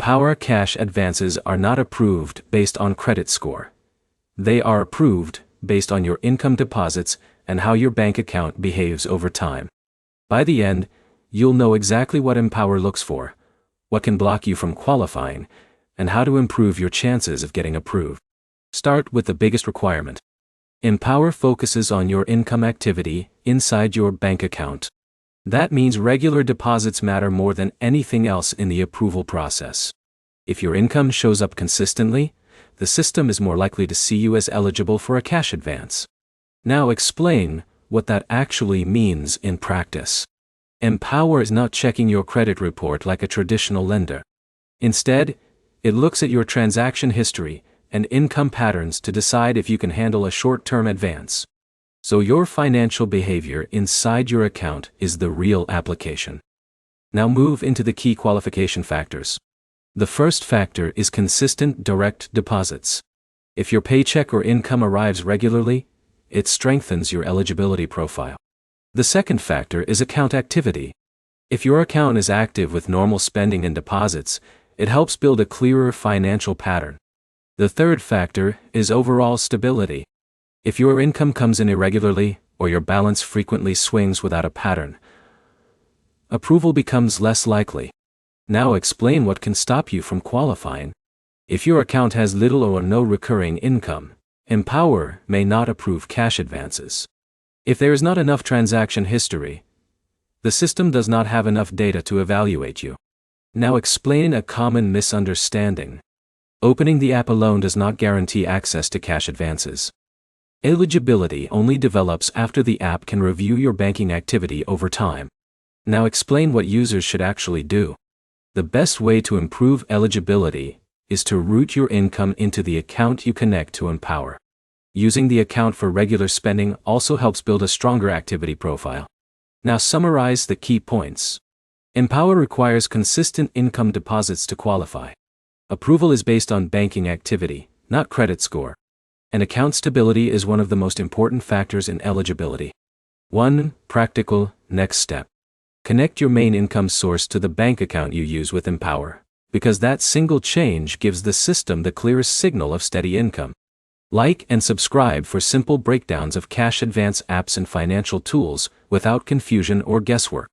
Empower cash advances are not approved based on credit score. They are approved based on your income deposits and how your bank account behaves over time. By the end, you'll know exactly what Empower looks for, what can block you from qualifying, and how to improve your chances of getting approved. Start with the biggest requirement. Empower focuses on your income activity inside your bank account. That means regular deposits matter more than anything else in the approval process. If your income shows up consistently, the system is more likely to see you as eligible for a cash advance. Now explain what that actually means in practice. Empower is not checking your credit report like a traditional lender. Instead, it looks at your transaction history and income patterns to decide if you can handle a short-term advance. So your financial behavior inside your account is the real application. Now move into the key qualification factors. The first factor is consistent direct deposits. If your paycheck or income arrives regularly, it strengthens your eligibility profile. The second factor is account activity. If your account is active with normal spending and deposits, it helps build a clearer financial pattern. The third factor is overall stability. If your income comes in irregularly, or your balance frequently swings without a pattern, approval becomes less likely. Now explain what can stop you from qualifying. If your account has little or no recurring income, Empower may not approve cash advances. If there is not enough transaction history, the system does not have enough data to evaluate you. Now explain a common misunderstanding. Opening the app alone does not guarantee access to cash advances. Eligibility only develops after the app can review your banking activity over time. Now explain what users should actually do. The best way to improve eligibility is to route your income into the account you connect to Empower. Using the account for regular spending also helps build a stronger activity profile. Now summarize the key points. Empower requires consistent income deposits to qualify. Approval is based on banking activity, not credit score. And account stability is one of the most important factors in eligibility. 1. Practical next step. Connect your main income source to the bank account you use with Empower, because that single change gives the system the clearest signal of steady income. Like and subscribe for simple breakdowns of cash advance apps and financial tools without confusion or guesswork.